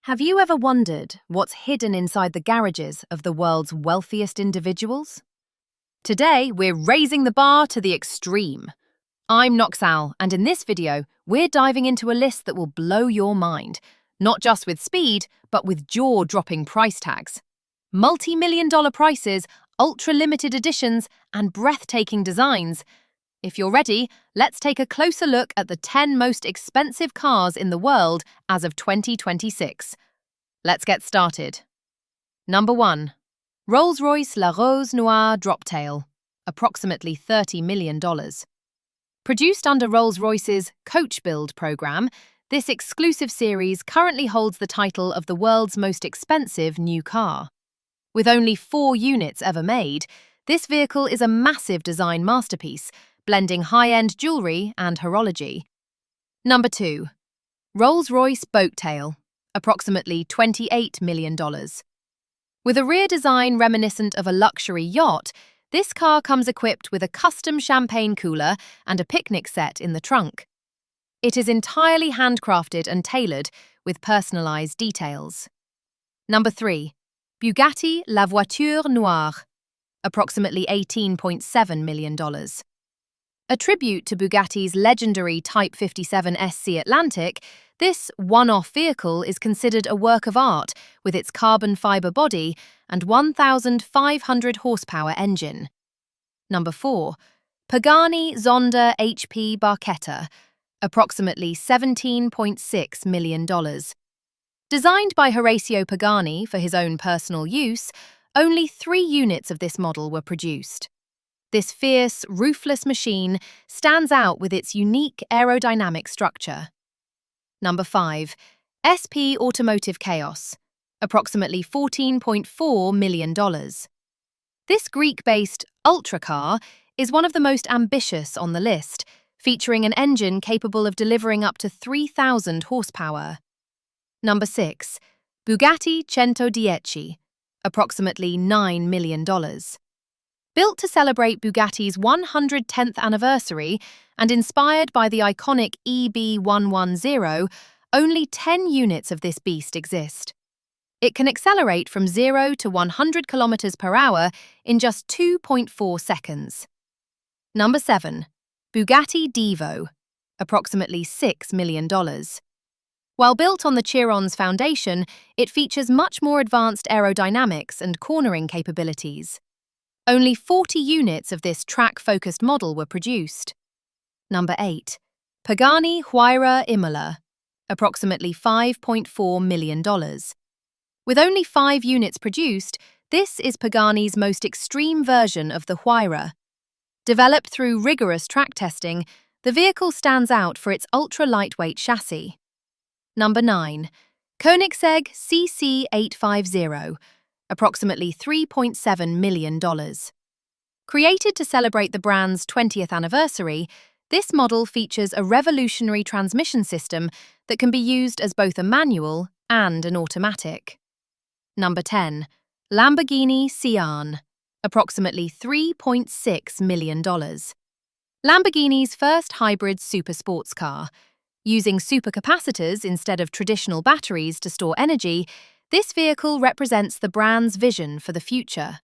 Have you ever wondered what's hidden inside the garages of the world's wealthiest individuals? Today, we're raising the bar to the extreme. I'm Noxal, and in this video, we're diving into a list that will blow your mind, not just with speed, but with jaw-dropping price tags. Multi-million-dollar prices, ultra-limited editions, and breathtaking designs. If you're ready, let's take a closer look at the 10 most expensive cars in the world as of 2026. Let's get started. Number 1. Rolls-Royce Noire Droptail, approximately $30 million. Produced under Rolls-Royce's coachbuilt program, this exclusive series currently holds the title of the world's most expensive new car. With only 4 units ever made, this vehicle is a massive design masterpiece, blending high-end jewelry and horology. Number 2. Rolls-Royce Boattail, approximately $28 million. With a rear design reminiscent of a luxury yacht, this car comes equipped with a custom champagne cooler and a picnic set in the trunk. It is entirely handcrafted and tailored, with personalized details. Number 3. Bugatti La Voiture Noire, approximately $18.7 million. A tribute to Bugatti's legendary Type 57 SC Atlantic, this one-off vehicle is considered a work of art with its carbon fiber body and 1,500 horsepower engine. Number 4. Pagani Zonda HP Barchetta, approximately $17.6 million. Designed by Horacio Pagani for his own personal use, only 3 units of this model were produced. This fierce, roofless machine stands out with its unique aerodynamic structure. Number 5. SP Automotive Chaos, approximately $14.4 million. This Greek-based ultracar is one of the most ambitious on the list, featuring an engine capable of delivering up to 3,000 horsepower. Number 6. Bugatti 110, approximately $9 million. Built to celebrate Bugatti's 110th anniversary and inspired by the iconic EB110, only 10 units of this beast exist. It can accelerate from 0 to 100 km per hour in just 2.4 seconds. Number 7. Bugatti Divo, approximately $6 million. While built on the Chiron's foundation, it features much more advanced aerodynamics and cornering capabilities. Only 40 units of this track-focused model were produced. Number 8. Pagani Huayra Imola, approximately $5.4 million. With only 5 units produced, this is Pagani's most extreme version of the Huayra. Developed through rigorous track testing, the vehicle stands out for its ultra-lightweight chassis. Number 9. Koenigsegg CC850, approximately $3.7 million. Created to celebrate the brand's 20th anniversary, this model features a revolutionary transmission system that can be used as both a manual and an automatic. Number 10. Lamborghini Sian, approximately $3.6 million. Lamborghini's first hybrid super sports car. Using supercapacitors instead of traditional batteries to store energy, this vehicle represents the brand's vision for the future.